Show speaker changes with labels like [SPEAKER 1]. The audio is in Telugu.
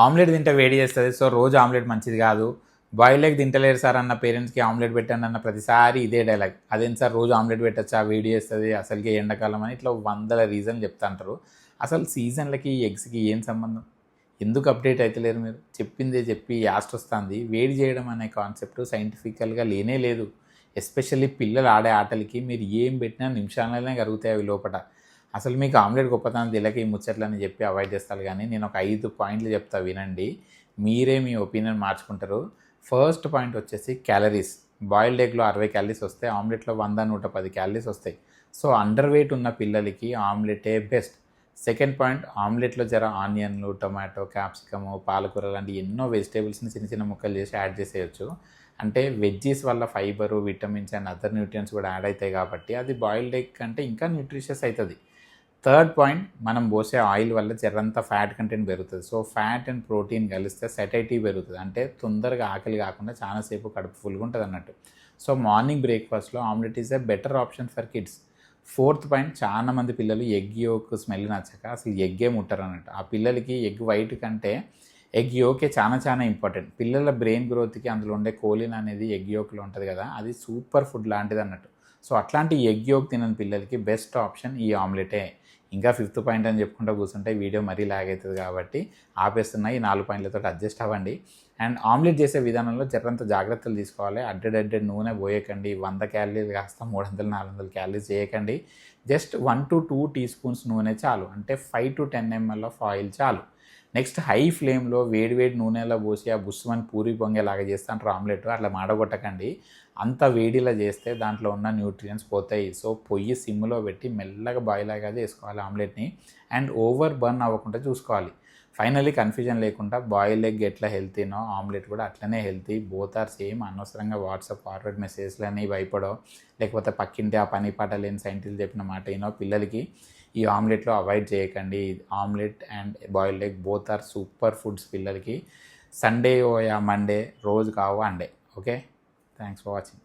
[SPEAKER 1] ఆమ్లెట్ తింటే వేడి చేస్తుంది, సో రోజు ఆమ్లెట్ మంచిది కాదు. బాయిల్డ్ ఎగ్ తింటలేరు సార్ అన్న పేరెంట్స్కి ఆమ్లెట్ పెట్టండి అన్న ప్రతిసారి ఇదే డైలాగ్. అదేం సార్ రోజు ఆమ్లెట్ పెట్టచ్చా, వేడి చేస్తుంది, అసలుకే ఎండాకాలం అని ఇట్లా వందల రీజన్లు చెప్తాంటారు. అసలు సీజన్లకి ఎగ్స్కి ఏం సంబంధం? ఎందుకు అప్డేట్ అవుతలేరు మీరు? చెప్పిందే చెప్పి యాస్ట్ వస్తుంది. వేడి చేయడం అనే కాన్సెప్ట్ సైంటిఫికల్గా లేనే లేదు. ఎస్పెషల్లీ పిల్లలు ఆడే ఆటలకి మీరు ఏం పెట్టినా నిమిషాలనే కరుగుతాయి అవి లోపల. అసలు మీకు ఆమ్లెట్ గొప్పతనం తెలియక ఈ ముచ్చట్లని చెప్పి అవాయిడ్ చేస్తారు. కానీ నేను ఒక 5 పాయింట్లు చెప్తా వినండి, మీరే మీ ఒపీనియన్ మార్చుకుంటారు. ఫస్ట్ పాయింట్ వచ్చేసి క్యాలరీస్. బాయిల్డ్ ఎగ్లో 60 క్యాలరీస్ వస్తాయి, ఆమ్లెట్లో 100-110 క్యాలరీస్ వస్తాయి. సో అండర్ వెయిట్ ఉన్న పిల్లలకి ఆమ్లెటే బెస్ట్. సెకండ్ పాయింట్, ఆమ్లెట్లో జర ఆనియన్లు, టొమాటో, క్యాప్సికము, పాలకూర లాంటి ఎన్నో వెజిటేబుల్స్ని చిన్న చిన్న ముక్కలు చేసి యాడ్ చేసేయచ్చు. అంటే వెజ్జీస్ వల్ల fibre, vitamins and other nutrients కూడా యాడ్ అవుతాయి కాబట్టి అది బాయిల్డ్ ఎగ్ కంటే ఇంకా న్యూట్రిషియస్ అవుతుంది. థర్డ్ పాయింట్, మనం పోసే ఆయిల్ వల్ల జరంతా ఫ్యాట్ కంటెంట్ పెరుగుతుంది. సో ఫ్యాట్ అండ్ ప్రోటీన్ కలిస్తే సెటైటీ పెరుగుతుంది, అంటే తొందరగా ఆకలి కాకుండా చాలాసేపు కడుపు ఫుల్గా ఉంటుంది అన్నట్టు. సో మార్నింగ్ బ్రేక్ఫాస్ట్లో omelette is a better option for kids. Fourth point, చాలామంది పిల్లలు ఎగ్ యోక్ స్మెల్ నచ్చక అసలు ఎగ్గే ముట్టరు అన్నట్టు. ఆ పిల్లలకి ఎగ్ వైట్ కంటే ఎగ్ యోకే చాలా ఇంపార్టెంట్. పిల్లల బ్రెయిన్ గ్రోత్కి అందులో ఉండే కోలిన్ అనేది ఎగ్ యోక్లో ఉంటుంది కదా, అది సూపర్ ఫుడ్ లాంటిది అన్నట్టు. సో అట్లాంటి ఎగ్ యోక్ తినని పిల్లలకి బెస్ట్ ఆప్షన్ ఈ ఆమ్లెటే. ఇంకా ఫిఫ్త్ పాయింట్ అని చెప్పుకుంటూ కూర్చుంటే వీడియో మరీ లాగ్ అవుతుంది కాబట్టి ఆపేస్తున్నాయి. ఈ 4 పాయింట్లతో అడ్జస్ట్ అవ్వండి. అండ్ ఆమ్లెట్ చేసే విధానంలో జరంత జాగ్రత్తలు తీసుకోవాలి. అడ్డెడ్ నూనె పోయకండి. 100 క్యాలరీలు కాస్త 300-400 క్యాలరీస్ చేయకండి. జస్ట్ 1 to 2 teaspoons నూనె చాలు, అంటే 5 to 10 ml ఆఫ్ ఆయిల్ చాలు. నెక్స్ట్, హై ఫ్లేమ్లో వేడి నూనెలో పోసి ఆ బుస్సుమని పూరి పొంగేలాగా చేస్తాంటారు ఆమ్లెట్, అట్లా మాడగొట్టకండి. అంత వేడిలా చేస్తే దాంట్లో ఉన్న న్యూట్రియంట్స్ పోతాయి. సో పొయ్యి సిమ్లో పెట్టి మెల్లగా బాయిల్ అయ్యేది వేసుకోవాలి ఆమ్లెట్ని, అండ్ ఓవర్ బర్న్ అవ్వకుండా చూసుకోవాలి. ఫైనల్లీ కన్ఫ్యూజన్ లేకుండా, బాయిల్ ఎగ్ ఎట్లా హెల్తీనో ఆమ్లెట్ కూడా అట్లనే హెల్తీ. Both are same. అనవసరంగా వాట్సాప్ ఫార్వర్డ్ మెసేజ్లని భయపడో, లేకపోతే పక్కింటి ఆ పని పాట లేని సైంటిస్ట్ చెప్పిన మాట అయినో పిల్లలకి ఈ ఆమ్లెట్లో అవాయిడ్ చేయకండి. Omelette and boiled egg both are super foods పిల్లలకి. సండే ఓ యా మండే రోజు కావు అండే. Okay, thanks for watching.